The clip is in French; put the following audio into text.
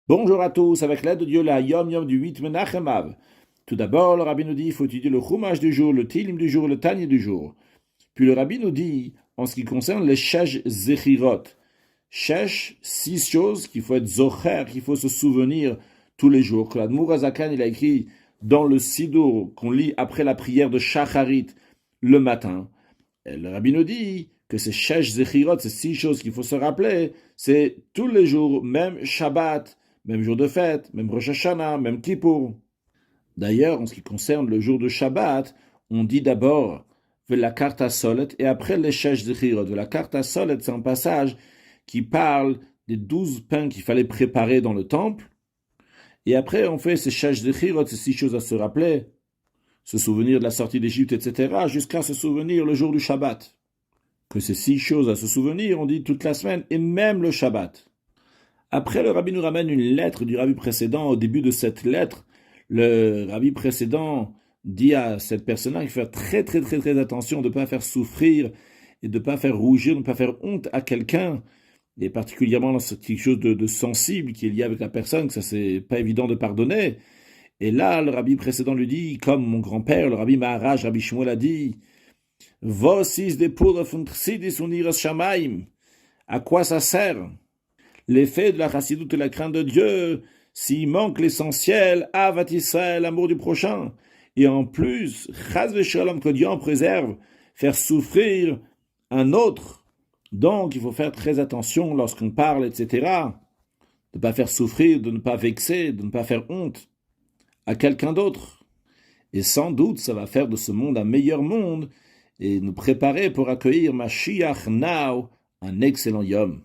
Bonjour à tous, avec l'aide de Dieu, la Yom Yom du 8 Menachem Av. Tout d'abord, le rabbi nous dit, il faut étudier le Chumash du jour, le Tilim du jour, le Tanya du jour. Puis le rabbi nous dit, en ce qui concerne les Shesh Zechirot, Shesh, 6 choses qu'il faut être zocher, qu'il faut se souvenir tous les jours. Que l'Admour Azakan, il a écrit dans le Sidour, qu'on lit après la prière de Shacharit le matin. Et le rabbi nous dit que ces Shesh Zechirot, ces 6 choses qu'il faut se rappeler, c'est tous les jours, même Shabbat, même jour de fête, même Rosh Hashanah, même Kippour. D'ailleurs, en ce qui concerne le jour de Shabbat, on dit d'abord la Karta Solet et après les Shesh Zechirot. La Karta Solet, c'est un passage qui parle des 12 pains qu'il fallait préparer dans le temple. Et après, on fait ces Shesh Zechirot, ces 6 choses à se rappeler, se souvenir de la sortie d'Égypte, etc., jusqu'à se souvenir le jour du Shabbat. Que ces 6 choses à se souvenir, on dit toute la semaine, et même le Shabbat. Après, le rabbi nous ramène une lettre du rabbi précédent. Au début de cette lettre, le rabbi précédent dit à cette personne-là qu'il faut faire très attention de ne pas faire souffrir et de ne pas faire rougir, de ne pas faire honte à quelqu'un, et particulièrement dans quelque chose de sensible qui est lié avec la personne, que ça c'est pas évident de pardonner. Et là, le rabbi précédent lui dit, comme mon grand-père, le rabbi Maharaj, rabbi Shmuel a dit, Vosis de Pura von Chassidis uniras Shamaim. À quoi ça sert? L'effet de la chassidoute et la crainte de Dieu, s'il manque l'essentiel, Avat Israël, l'amour du prochain, et en plus, Chaz v'Shalom, que Dieu en préserve, faire souffrir un autre. Donc, il faut faire très attention lorsqu'on parle, etc., de ne pas faire souffrir, de ne pas vexer, de ne pas faire honte à quelqu'un d'autre. Et sans doute, ça va faire de ce monde un meilleur monde et nous préparer pour accueillir Mashiach Now, un excellent Yom.